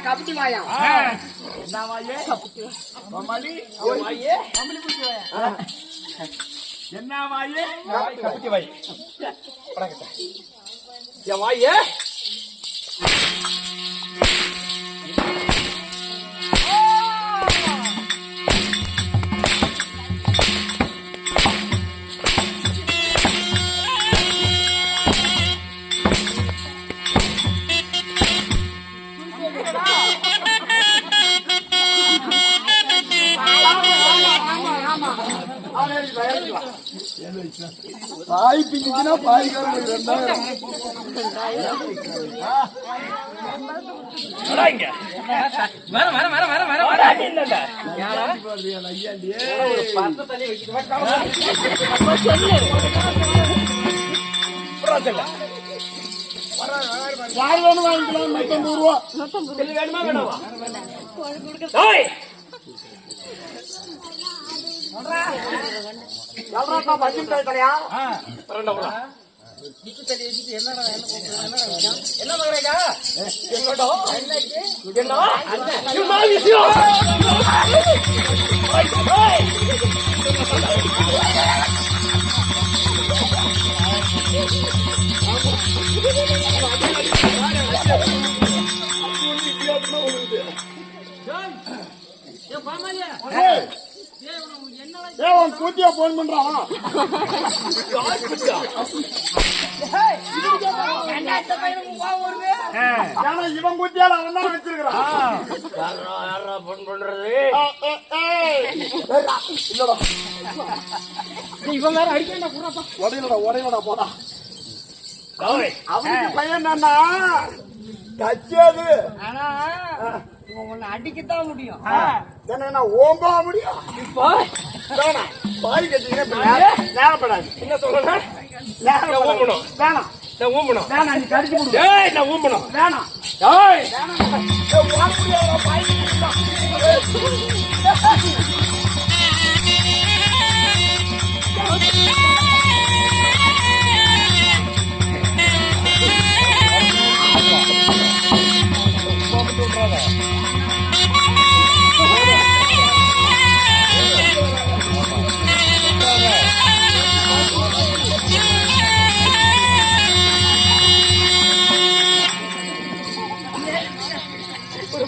கபடி வாயா என்ன வாயே மம்மலி வாயே மம்மலி குட்டி வாயா என்ன வாயே கபடி வாயே படக்கட்ட ஏ வாயே பாய் பிஞ்சுனா பாய்க்காரங்க 2000 யார் வேணும் வாங்கிக்கலாம் 150 ரூபா வேணுமா வேணாமா எவ்வளோ பஞ்சு தலையா என்ன மகரேகா என்னடா என்ன விஷயம் கூட்டியா போன் பண்றான் இவன் கூட்டியால அவன் தான் வச்சிருக்கான் போன் பண்றது இவன் வேற அடிக்கா உடையலடா போடா அவனுக்கு பையன் என்னன்னா கச்சது ஆனா உன்னை அடிக்கத்தான் முடியும் ஓம்பா முடியும் இப்போ பாய் கட்டிங்கன்னா நேரப்படாது என்ன சொல்லணும் ஊம்பணும் வேணாம் நான் ஊம்பணும் வேணாம் நீ கடிச்சு முடியும் நான் ஊம்பணும் வேணாம்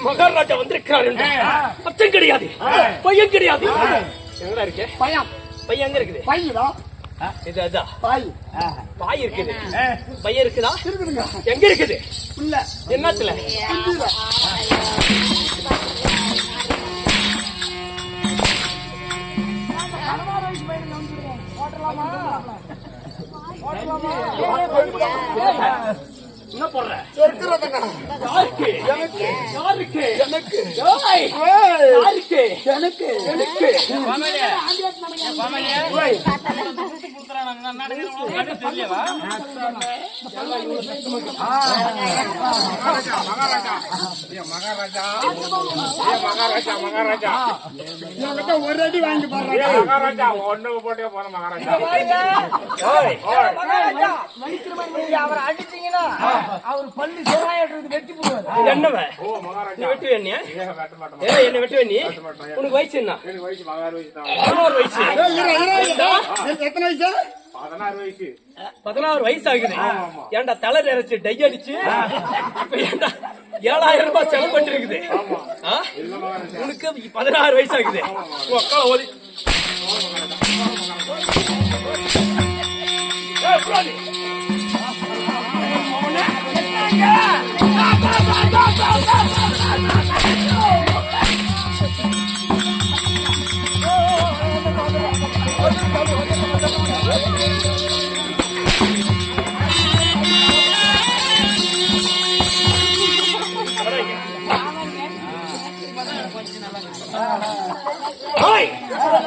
மகாராஜா வந்திருக்கிறார் அச்சம் கிடையாது பையன் கிடையாது எங்கடா இருக்கு பையன் பையன் எங்க இருக்குது பையனா இது அதான் பாய் பாய் இருக்குது பையன் இருக்குதா இருக்குதுங்க எங்க இருக்குது இல்ல என்னத்துல என்ன போடுற யாருக்கு எனக்கு யாருக்கு எனக்கு யாருக்கு எனக்கு எனக்கு ஒரு அடி வாங்கி மகாராஜா ஒண்ணு போட்டே போன மகாராஜா அவரை அடிச்சீங்கன்னா அவர் பள்ளி வெட்டி போடுவார் என்னவ நீ வெட்டி வேணியா என்ன வெட்டி வேணி உனக்கு வயசு என்ன 16 வயசு 16 வயசு ஆகுது ஏன்டா தலை நிறைச்சு டை அடிச்சு இப்ப ஏன்டா 7000 ரூபாய் செலவு பண்ணிருக்குது உனக்கு 16 வயசு ஆகுது அக்கா ஓதி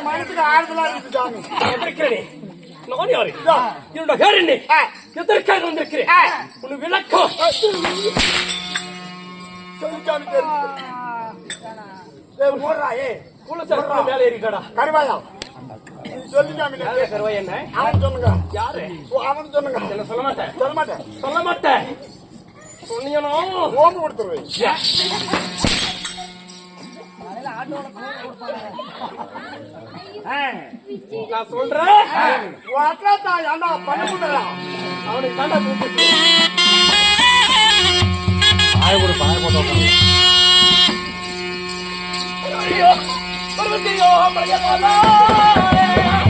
மனசுக்கு ஆறுதலா இருக்கு நான் யாரு? என்னோட பேர் என்ன? எதற்காக வந்திருக்கிறேன்? உன் விளக்கம் சொல்லிச்சாமி தெரிஞ்சு போடுறா ஏ குலசாமி மேலே ஏறிட்டாடா. கருவாயா சொல்லிச்சாமி கருவாய் என்ன? அவன் சொல்லுங்க. யாரு? அவன் சொல்லுங்க. என்ன சொல்ல மாட்டேன். சொல்ல மாட்டேன். சொல்ல மாட்டேன். சொன்னீங்கனோ ஓம்பு கொடுத்துருவேன். நான் சொல்றேன். வாட்டாத்தா ஏண்டா பண்ண முடியல. அவனை தாண்டா கூப்பிட்டு ஐயோ பர்வதியோ மலையமாலா